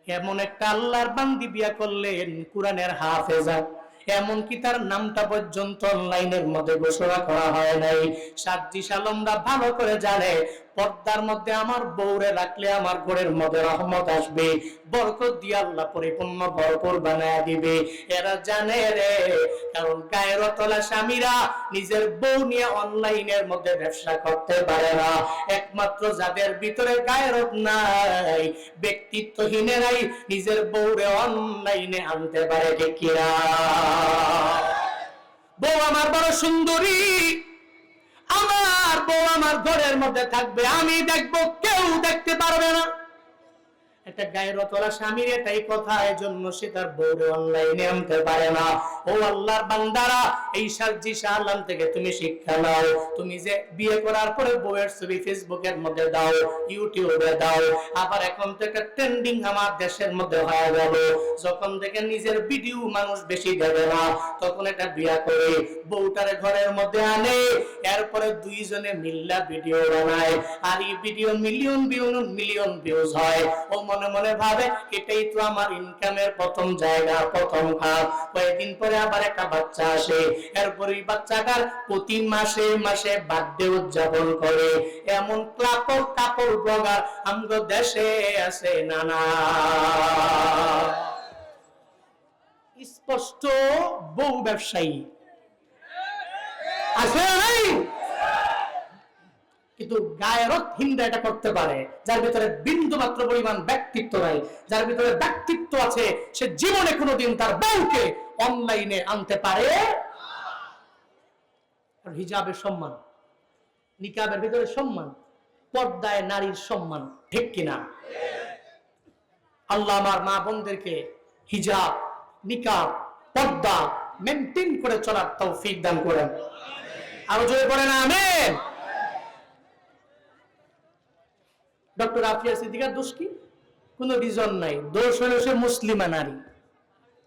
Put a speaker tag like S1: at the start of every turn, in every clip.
S1: এমন একটা আল্লাহর বান্দি বিয়া করলেন, কোরআনের হাফেজা, এমনকি তার নামটা পর্যন্ত অনলাইনের মধ্যে ঘোষণা করা হয় নাই। সাজ্জিস আলমরা ভালো করে জানে পর্দার মধ্যে আমার বউরে রাখলে আমার ঘরের মধ্যে রহমত আসবে, বরকত দিয়ে আল্লাহ পরিপূর্ণ ভরপুর বানায় দিবে। এরা জানে রে, কারণ গায়রতলা স্বামীরা নিজের বউ নিয়ে অনলাইনের মধ্যে ব্যবসা করতে পারে না। একমাত্র যাদের ভিতরে গায়রত নাই, ব্যক্তিত্বহীনেরাই নিজের বউরে অনলাইনে আনতে পারে। ঠিক কিনা? বউ আমার বড় সুন্দরী, আমার বউ আমার ঘরের মধ্যে থাকবে, আমি দেখবো, কেউ দেখতে পারবে না। একটা গায়রতলা স্বামীর এটাই কথা, এজন্য সে তার বউরে অনলাইনে আনতে পারে না। ও আল্লাহর বান্দারা, এই সাজ্জিস আলম থেকে তুমি শিক্ষা নাও। তুমি যে বিয়ে করার পরে বউয়ের ছবি ফেসবুকের মধ্যে দাও, ইউটিউবে দাও, আবার এখন থেকে ট্রেন্ডিং আমার দেশের মধ্যে হয়ে গেল, যখন থেকে নিজের ভিডিও মানুষ বেশি দেবে না, তখন এটা বিয়া করে বউটারে ঘরের মধ্যে আনে, এরপরে দুইজনে মিল্লা ভিডিও বানায়, আর এই ভিডিও মিলিয়ন মিলিয়ন ভিউজ হয়। ও মনে মনে ভাবে এটাই তো আমার ইনকামের প্রথম জায়গা, প্রথম খাত। কয়েকদিন পরে আবার একটা বাচ্চা আসে, এরপর এই বাচ্চাটার প্রতি মাসে মাসে বার্থডে উদযাপন করে। এমন কাপড় ব্লগার আমগো দেশে আছে নানা। স্পষ্ট বউ ব্যবসায়ী আছে নাই? কিন্তু গায়রতহীনরা এটা করতে পারে, যার ভিতরে বিন্দু মাত্র পরিমাণ ব্যক্তিত্ব নাই। যার ভিতরে ব্যক্তিত্ব আছে, সে জীবনে কোনোদিন তার বউকে অনলাইনে আনতে পারে। হিজাবের সম্মান, নিকাবের ভিতরে সম্মান, পর্দায় নারীর সম্মান। ঠিক কিনা? আল্লাহ আমার মা বোনদেরকে হিজাব, নিকাব, পর্দা মেনটেন করে চলার তৌফিক দান করেন। আরো জোরে বলেন আমিন। ডক্টর আফিয়া সিদ্দিকার দোষ কি? কোন রিজন নাই। দোষ হলো সে মুসলিমা নারী।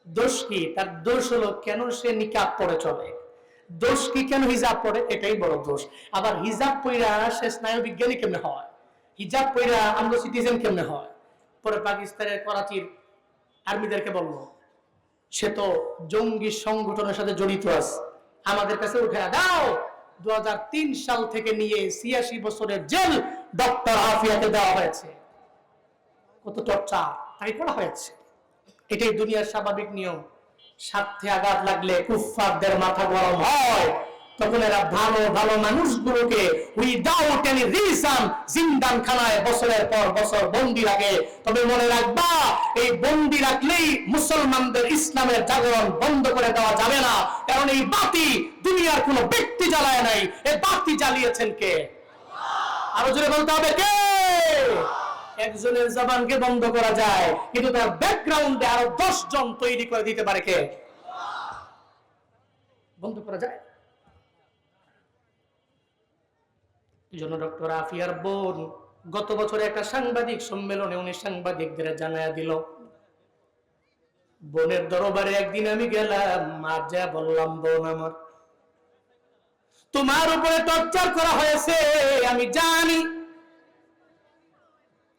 S1: দোষ কি? তার দোষ হলো কেন সে নিকাব পরে চলে। দোষ কি? কেন হিজাব পরে, এটাই বড় দোষ। আবার হিজাব পইরা সে স্নায়ু বিজ্ঞানী কেমনে হয়, হিজাব পইরা আমরা সিটিজেন কেমনে হয়। পরে পাকিস্তানের করাচির আর্মিদেরকে বললো সে তো জঙ্গি সংগঠনের সাথে জড়িত আছে, আমাদের কাছে উঠে দাও। 2003 সাল থেকে নিয়ে 86 বছরের জেল ডক্টর আফিয়াকে দেওয়া হয়েছে। কত টর্চার তাই করা হয়েছে। এটাই দুনিয়ার স্বাভাবিক নিয়ম। স্বার্থে আঘাত লাগলে কুফফারদের মাথা গরম হয়, তখন এরা ভালো ভালো মানুষগুলোকে উইদাউট এনি রিজন জিন্দানখানায় বছরের পর বছর বন্দী রাখে। তবে মনে রাখবা, এই বন্দী রাখলেই মুসলমানদের ইসলামের জাগরণ বন্ধ করে দেওয়া যাবে না। কারণ এই বাতি দুনিয়ার কোনো ব্যক্তি জ্বালায় নাই, এই বাতি জ্বালিয়েছেন কে? আরো জোরে বলতে হবে কে? একজনের জবানকে বন্ধ করা যায়, কিন্তু তার ব্যাকগ্রাউন্ডে আরো 10 জন তৈরি করে দিতে পারে কে? বন্ধ করা যায়। এই জন্য ডক্টর আফিয়ার বোন গত বছর একটা সাংবাদিক সম্মেলনে উনি সাংবাদিকদের জানায়া দিল, বোনের দরবারে একদিন আমি গেলাম, আর যা বললাম, বোন আমার তোমার উপরে টর্চার করা হয়েছে আমি জানি,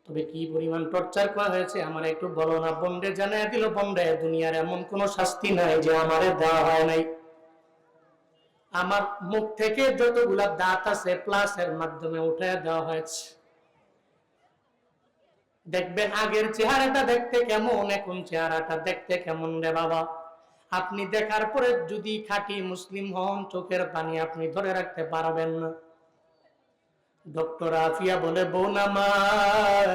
S1: তবে কি পরিমাণ টর্চার করা হয়েছে আমার একটু বলো না। বন্ডে জানায় দিল, বন্ডে দুনিয়ার এমন কোন শাস্তি নাই যে আমারে দেওয়া হয় নাই। আমার মুখ থেকে যতগুলা দাঁত আছে প্লাসের মাধ্যমে উঠে দেওয়া হয়েছে। দেখবেন আগের চেহারাটা দেখতে কেমন, এখন চেহারাটা দেখতে কেমন রে বাবা। আপনি দেখার পরে যদি খাঁটি মুসলিম হন, চোখের পানি আপনি ধরে রাখতে পারবেন না। ডক্টর আফিয়া বলে, বোন আমার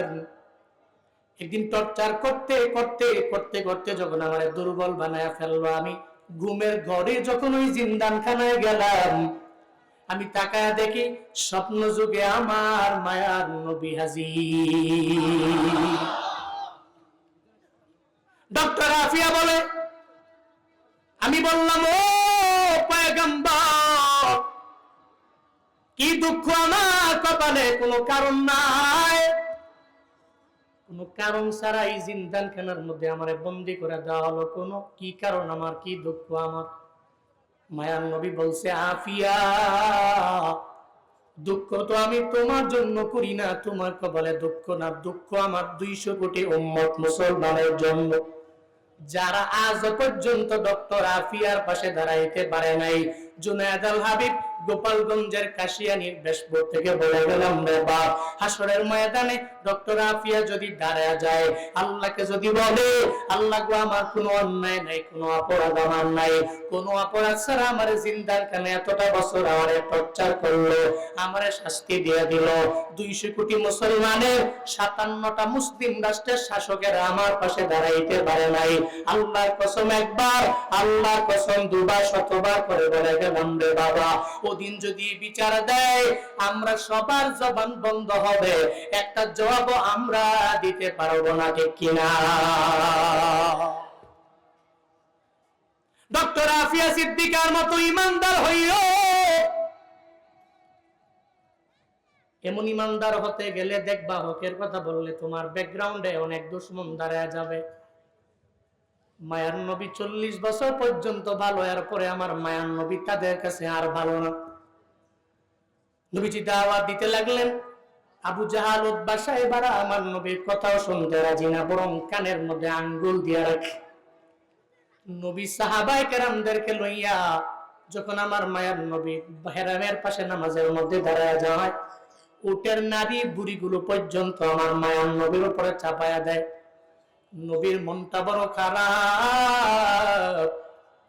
S1: একদিন টর্চার করতে করতে করতে করতে যখন আমার দুর্বল বানায় ফেললো, আমি ঘুমের ঘরে যখন ওই জিন্দানখানায় গেলাম, আমি তাকায় দেখি স্বপ্ন যুগে আমার মায়ার নবী হাজির। ডক্টর আফিয়া বলে, আমি বললাম, ও পয়গম্বর, কি দুঃখ আমার কপালে, কোনো কারণ নাই, কোন কারণ ছাড়া এই জিন্দানখানার মধ্যে আমারে বন্দী করে দেওয়া হলো, কোন কি কারণ আমার, কি দুঃখ আমার? মায়ার নবী বলছে, আফিয়া দুঃখ তো আমি তোমার জন্য করি না, তোমার কপালে দুঃখ না, দুঃখ আমার 200 কোটি উম্মত মুসলমানের জন্য, যারা আজ পর্যন্ত ডক্টর আফিয়ার পাশে দাঁড়াইতে পারে নাই। জুনায়েদ আল হাবিব গোপালগঞ্জের কাশিয়ানীর বেশপুর থেকে বলে গেলাম রে বাপ, হাসরের ময়দানে ডক্টর আফিয়া যদি দাঁড়ায় যায়, আল্লাহকে যদি বলে, আল্লাহ গো আমার কোনো অন্যায় নাই, কোনো অপরাধ আমার নাই, কোনো অপরাধ ছাড়া আমার জিন্দার কানে এতটা বছর আমারে টর্চার করলো, আমারে শাস্তি দিয়ে দিল, 200 কোটি মুসলমানের 57টা মুসলিম রাষ্ট্রের শাসকেরা আমার পাশে দাঁড়াইতে পারে নাই। আল্লাহর কসম একবার, আল্লাহর কসম দুবার, শতবার করে বলে গেলাম রে বাবা, ওদিন যদি বিচার দেয়, আমরা সবার জবান বন্ধ হবে, একটা জবাব আমরা দিতে পারবো না, ঠিক কিনা? ডক্টর আফিয়া সিদ্দিকার মতো ইমানদার হইও। এমন ইমানদার হতে গেলে দেখবা, হকের কথা বললে তোমার ব্যাকগ্রাউন্ডে অনেক দুশমন দাঁড়ায় যাবে। মায়ার নবী 40 বছর পর্যন্ত ভালো, এরপরে আমার মায়ার নবী তাদের কাছে আর ভালো না। নবীজি দাওয়াত দিতে লাগলেন, আবু জাহাল উতবা সাহেবরা আমার নবীর কথাও শুনতে রাজি না, বরং কানের মধ্যে আঙ্গুল দিয়ে রাখে। নবী সাহাবায়ে কেরামদেরকে লইয়া যখন আমার মায়ার নবী হেরামের পাশে নামাজের মধ্যে দাঁড়ায় যায়, উটের নারী বুড়িগুলো পর্যন্ত আমার মায়ার নবীর উপরে চাপায়া দেয়। নবীর মনটা বড় খারাপ,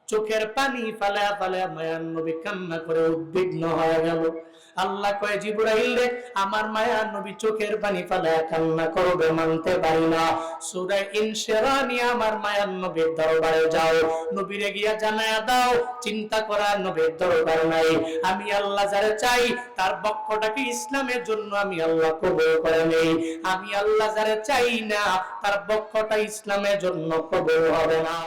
S1: চোখের পানি ফালা ফালা মায়ার নবী কান্না করে উদ্বিগ্ন হয়ে গেল। আল্লাহ কয়, জিবরাইল রে, আমার মায়ার নবী চোখের পানি ফালা কান্না করবে, মানতে পারি না। সূরা ইনশিরা নিয়ে আমার মায়ার নবীর দরবারে যাও, নবীরে গিয়া জানায়া দাও, চিন্তা করার নবীর দরবার নাই, আমি আল্লাহ যারে চাই তার বক্ষটাকে ইসলামের জন্য আমি আল্লাহ কবুল করে নেই, আমি আল্লাহ যারে চাই না তার বক্ষটা ইসলামের জন্য কবুল হবে না।